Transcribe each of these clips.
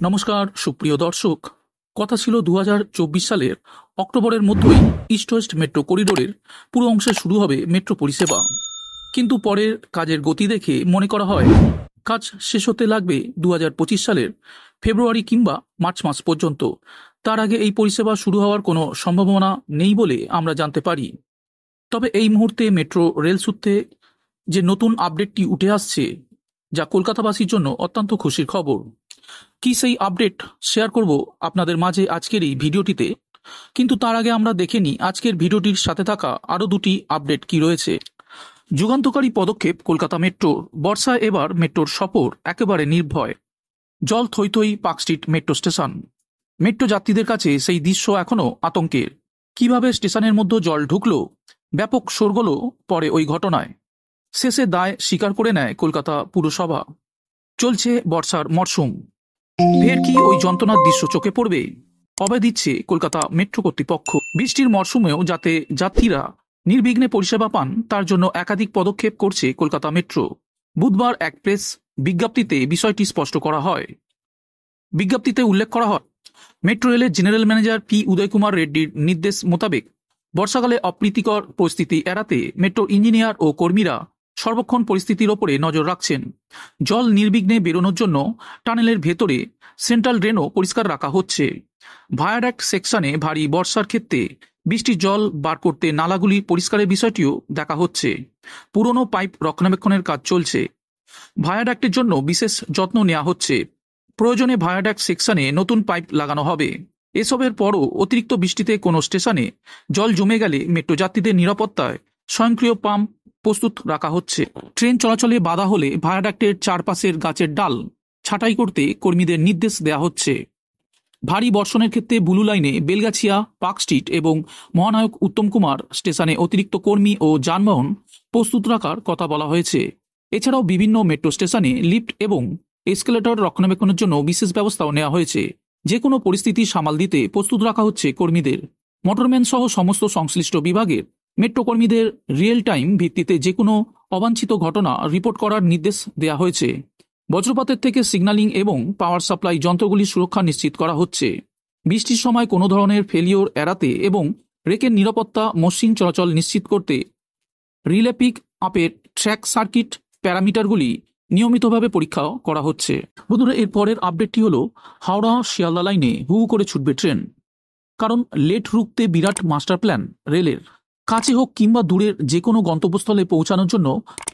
নমস্কার সুপ্রিয় দর্শক। কথা ছিল 2024 সালের অক্টোবরের মধ্যেই ইস্ট ওয়েস্ট মেট্রো করিডোরের পুরো অংশে শুরু হবে মেট্রো পরিষেবা, কিন্তু পরের কাজের গতি দেখে মনে করা হয় কাজ শেষ হতে লাগবে 2025 সালের ফেব্রুয়ারি কিংবা মার্চ মাস পর্যন্ত। তার আগে এই পরিষেবা শুরু হওয়ার কোনো সম্ভাবনা নেই বলে আমরা জানতে পারি। তবে এই মুহূর্তে মেট্রো রেল সূত্রে যে নতুন আপডেটটি উঠে আসছে, যা কলকাতাবাসীর জন্য অত্যন্ত খুশির খবর। কি সেই আপডেট শেয়ার করব আপনাদের মাঝে আজকের এই ভিডিওটিতে, কিন্তু তার আগে আমরা দেখে নিই আজকের ভিডিওটির সাথে থাকা আরও দুটি আপডেট কি রয়েছে। যুগান্তকারী পদক্ষেপ কলকাতা মেট্রোর, বর্ষায় এবার মেট্রোর সফর একেবারে নির্ভয়। জল থই থই park street metro station. Metro যাত্রীদের কাছে সেই দৃশ্য এখনও আতঙ্কের। কিভাবে স্টেশনের মধ্যে জল ঢুকলো, ব্যাপক শোরগোল পরে ওই ঘটনায়। শেষে দায় স্বীকার করে নেয় কলকাতা পুরসভা। চলছে বর্ষার মরশুম, ফের কি ওই যন্ত্রণার দৃশ্য চোখে পড়বে? কবে দিচ্ছে কলকাতা মেট্রো কর্তৃপক্ষ? বৃষ্টির মরশুমেও যাতে যাত্রীরা নির্বিঘ্নে পরিষেবা পান, তার জন্য একাধিক পদক্ষেপ করছে কলকাতা মেট্রো। বুধবার এক প্রেস বিজ্ঞপ্তিতে বিষয়টি স্পষ্ট করা হয়। বিজ্ঞপ্তিতে উল্লেখ করা হয়, মেট্রো রেলের জেনারেল ম্যানেজার পি উদয় কুমার রেড্ডির নির্দেশ মোতাবেক বর্ষাকালে অপ্রীতিকর পরিস্থিতি এড়াতে মেট্রো ইঞ্জিনিয়ার ও কর্মীরা সর্বক্ষণ পরিস্থিতির ওপরে নজর রাখছেন। জল নির্বিঘ্নে বেরোনোর জন্য টানেলের ভেতরে সেন্ট্রাল ড্রেনও পরিষ্কার রাখা হচ্ছে। ভায়াডাক্ট সেকশনে ভারী বর্ষার ক্ষেত্রে বৃষ্টির জল বার করতে নালাগুলি পরিষ্কারের বিষয়টিও দেখা হচ্ছে। পুরনো পাইপ রক্ষণাবেক্ষণের কাজ চলছে। ভায়াডাক্টের জন্য বিশেষ যত্ন নেওয়া হচ্ছে। প্রয়োজনে ভায়াডাক্ট সেকশনে নতুন পাইপ লাগানো হবে। এসবের পরও অতিরিক্ত বৃষ্টিতে কোনো স্টেশনে জল জমে গেলে মেট্রো যাত্রীদের নিরাপত্তায় স্বয়ংক্রিয় পাম্প প্রস্তুত রাখা হচ্ছে। ট্রেন চলাচলে বাধা হলে ভায়াডাক্টের চারপাশের গাছের ডাল ছাঁটাই করতে কর্মীদের নির্দেশ দেওয়া হচ্ছে। ভারী বর্ষণের ক্ষেত্রে ব্লু লাইনে বেলগাছিয়া, পার্ক স্ট্রিট এবং মহানায়ক উত্তম কুমার স্টেশনে অতিরিক্ত কর্মী ও যানবাহন প্রস্তুত রাখার কথা বলা হয়েছে। এছাড়াও বিভিন্ন মেট্রো স্টেশনে লিফট এবং এসকেলেটর রক্ষণাবেক্ষণের জন্য বিশেষ ব্যবস্থাও নেওয়া হয়েছে। যে কোনো পরিস্থিতি সামাল দিতে প্রস্তুত রাখা হচ্ছে কর্মীদের। মোটরম্যান সহ সমস্ত সংশ্লিষ্ট বিভাগের মেট্রো কর্মীদের রিয়েল টাইম ভিত্তিতে যে কোনো অবাঞ্ছিত ঘটনা রিপোর্ট করার নির্দেশ দেওয়া হয়েছে। বজ্রপাতের থেকে সিগন্যালিং এবং পাওয়ার সাপ্লাই যন্ত্রগুলির সুরক্ষা নিশ্চিত করা হচ্ছে। বৃষ্টির সময় কোনো ধরনের ফেলিওর এড়াতে এবং রেকের নিরাপত্তা মসৃণ চলাচল নিশ্চিত করতে রিলে পিক আপের ট্র্যাক সার্কিট প্যারামিটারগুলি নিয়মিতভাবে পরীক্ষা করা হচ্ছে। বন্ধুরা, এর পরের আপডেটটি হলো হাওড়া শিয়ালদা লাইনে হু হু করে ছুটবে ট্রেন। কারণ লেট রুখতে বিরাট মাস্টার প্ল্যান রেলের। কাছে হোক কিংবা দূরের যে কোনো গন্তব্যস্থলে পৌঁছানোর জন্য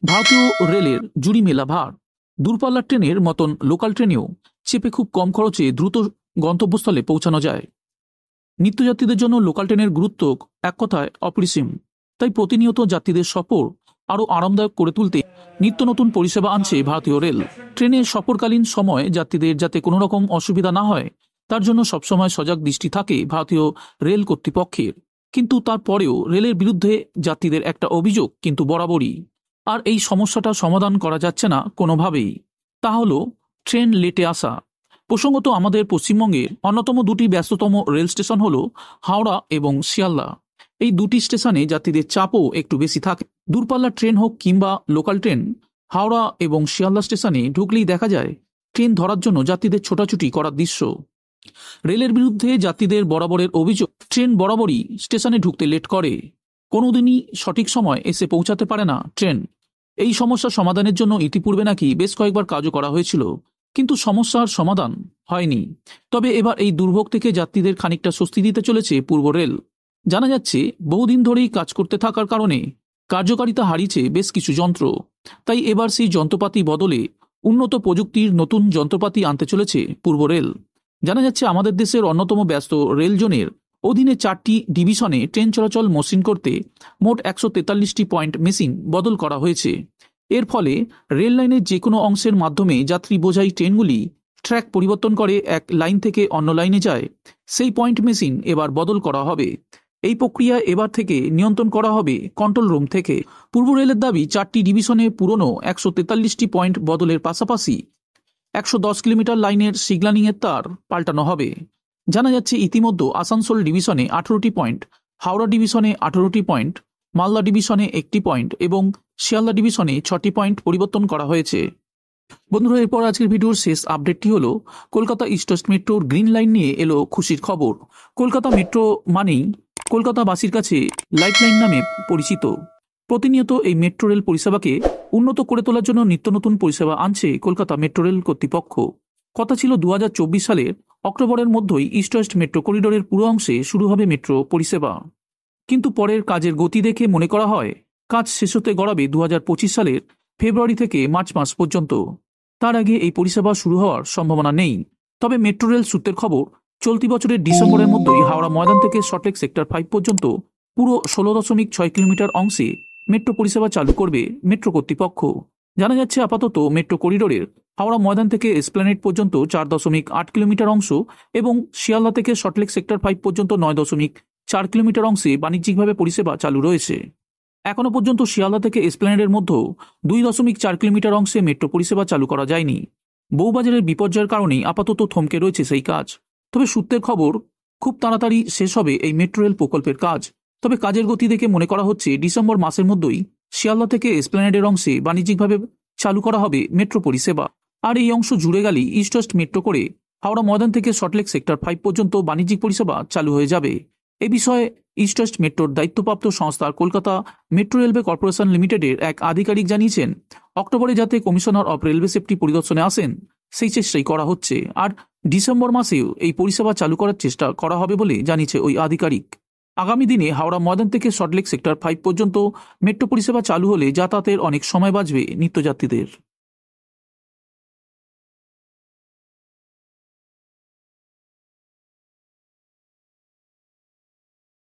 ভারতীয় রেলের জুড়ি মেলা ভার। দূরপাল্লার ট্রেনের মতন লোকাল ট্রেনেও চেপে খুব কম খরচে দ্রুত গন্তব্যস্থলে পৌঁছানো যায়। নিত্যযাত্রীদের জন্য লোকাল ট্রেনের গুরুত্ব এক কথায় অপরিসীম। তাই প্রতিনিয়ত যাত্রীদের সফর আরও আরামদায়ক করে তুলতে নিত্য নতুন পরিষেবা আনছে ভারতীয় রেল। ট্রেনে সফরকালীন সময় যাত্রীদের যাতে কোনো রকম অসুবিধা না হয়, তার জন্য সবসময় সজাগ দৃষ্টি থাকে ভারতীয় রেল কর্তৃপক্ষের। কিন্তু তারপরেও রেলের বিরুদ্ধে যাত্রীদের একটা অভিযোগ কিন্তু বরাবরই, আর এই সমস্যাটা সমাধান করা যাচ্ছে না কোনোভাবেই। তা হলো ট্রেন লেটে আসা। প্রসঙ্গত, আমাদের পশ্চিমবঙ্গের অন্যতম দুটি ব্যস্ততম রেল স্টেশন হলো হাওড়া এবং শিয়ালদা। এই দুটি স্টেশনে যাত্রীদের চাপও একটু বেশি থাকে। দূরপাল্লার ট্রেন হোক কিংবা লোকাল ট্রেন, হাওড়া এবং শিয়ালদা স্টেশনে ঢুকলেই দেখা যায় ট্রেন ধরার জন্য যাত্রীদের ছোটাছুটি করার দৃশ্য। রেলের বিরুদ্ধে যাত্রীদের বরাবরের অভিযোগ, ট্রেন বরাবরই স্টেশনে ঢুকতে লেট করে। কোনোদিনই সঠিক সময় এসে পৌঁছাতে পারে না ট্রেন। এই সমস্যা সমাধানের জন্য ইতিপূর্বে নাকি বেশ কয়েকবার কাজও করা হয়েছিল, কিন্তু সমস্যার সমাধান হয়নি। তবে এবার এই দুর্ভোগ থেকে যাত্রীদের খানিকটা স্বস্তি দিতে চলেছে পূর্ব রেল। জানা যাচ্ছে বহুদিন ধরেই কাজ করতে থাকার কারণে কার্যকারিতা হারিয়েছে বেশ কিছু যন্ত্র। তাই এবার সেই যন্ত্রপাতি বদলে উন্নত প্রযুক্তির নতুন যন্ত্রপাতি আনতে চলেছে পূর্ব রেল। জানা যাচ্ছে আমাদের দেশের অন্যতম ব্যস্ত রেল জোনের অধীনে 4টি ডিভিশনে ট্রেন চলাচল মসৃণ করতে মোট 143টি পয়েন্ট মেশিন বদল করা হয়েছে। এর ফলে রেল লাইনের যে কোনো অংশের মাধ্যমে যাত্রী বোঝাই ট্রেনগুলি ট্র্যাক পরিবর্তন করে এক লাইন থেকে অন্য লাইনে যায়। সেই পয়েন্ট মেশিন এবার বদল করা হবে। এই প্রক্রিয়া এবার থেকে নিয়ন্ত্রণ করা হবে কন্ট্রোল রুম থেকে। পূর্ব রেলের দাবি, 4টি ডিভিশনে পুরনো 143টি পয়েন্ট বদলের পাশাপাশি 110 কিলোমিটার লাইনের সিগন্যালিংয়ের তার পাল্টানো হবে। জানা যাচ্ছে ইতিমধ্যে আসানসোল ডিভিশনে 18টি পয়েন্ট, হাওড়া ডিভিশনে 18টি পয়েন্ট, মালদা ডিভিশনে 1টি পয়েন্ট এবং শিয়ালদা ডিভিশনে 6টি পয়েন্ট পরিবর্তন করা হয়েছে। বন্ধুরা, এরপর আজকের ভিডিওর শেষ আপডেটটি হলো কলকাতা ইস্ট ওয়েস্ট মেট্রোর গ্রিন লাইন নিয়ে এলো খুশির খবর। কলকাতা মেট্রো মানেই কলকাতাবাসীর কাছে লাইফ লাইন নামে পরিচিত। প্রতিনিয়ত এই মেট্রো রেল পরিষেবাকে উন্নত করে তোলার জন্য নিত্য নতুন পরিষেবা আনছে কলকাতা মেট্রো রেল কর্তৃপক্ষ। কথা ছিল 2024 সালের অক্টোবরের মধ্যেই ইস্ট ওয়েস্ট মেট্রো করিডোরের পুরো অংশে শুরু হবে মেট্রো পরিষেবা। কিন্তু পরের কাজের গতি দেখে মনে করা হয় কাজ শেষ হতে গড়াবে 2025 সালের ফেব্রুয়ারি থেকে মার্চ মাস পর্যন্ত। তার আগে এই পরিষেবা শুরু হওয়ার সম্ভাবনা নেই। তবে মেট্রো রেল সূত্রের খবর, চলতি বছরের ডিসেম্বরের মধ্যেই হাওড়া ময়দান থেকে সল্টলেক সেক্টর 5 পর্যন্ত পুরো 16.6 কিলোমিটার অংশে মেট্রো পরিষেবা চালু করবে মেট্রো কর্তৃপক্ষ। জানা যাচ্ছে আপাতত মেট্রো করিডোরের হাওড়া ময়দান থেকে এসপ্ল্যানেড পর্যন্ত 4.8 কিলোমিটার অংশ এবং শিয়ালদা থেকে সল্টলেক সেক্টর 5 পর্যন্ত 9.4 কিলোমিটার অংশে বাণিজ্যিকভাবে পরিষেবা চালু রয়েছে। এখনো পর্যন্ত শিয়ালদা থেকে এসপ্ল্যানেডের মধ্যেও 2.4 কিলোমিটার অংশে মেট্রো পরিষেবা চালু করা যায়নি। বউবাজারের বিপর্যয়ের কারণেই আপাতত থমকে রয়েছে সেই কাজ। তবে সূত্রের খবর, খুব তাড়াতাড়ি শেষ হবে এই মেট্রো রেল প্রকল্পের কাজ। তবে কাজের গতি দেখে মনে করা হচ্ছে ডিসেম্বর মাসের মধ্যেই শিয়ালদা থেকে এসপ্ল্যানেডের অংশে বাণিজ্যিকভাবে চালু করা হবে মেট্রো পরিষেবা। আর এই অংশ জুড়ে গেলেই ইস্ট ওয়েস্ট মেট্রো করে হাওড়া ময়দান থেকে সল্টলেক সেক্টর 5 পর্যন্ত বাণিজ্যিক পরিষেবা চালু হয়ে যাবে। এ বিষয়ে ইস্ট ওয়েস্ট মেট্রোর দায়িত্বপ্রাপ্ত সংস্থার কলকাতা মেট্রো রেলওয়ে কর্পোরেশন লিমিটেডের এক আধিকারিক জানিয়েছেন, অক্টোবরে যাতে কমিশনার অফ রেলওয়ে সেফটি পরিদর্শনে আসেন সেই চেষ্টাই করা হচ্ছে। আর ডিসেম্বর মাসেও এই পরিষেবা চালু করার চেষ্টা করা হবে বলে জানিয়েছে ওই আধিকারিক। আগামী দিনে হাওড়া ময়দান থেকে সল্টলেক সেক্টর 5 পর্যন্ত মেট্রো পরিষেবা চালু হলে যাতায়াতের অনেক সময় বাঁচবে নিত্যযাত্রীদের।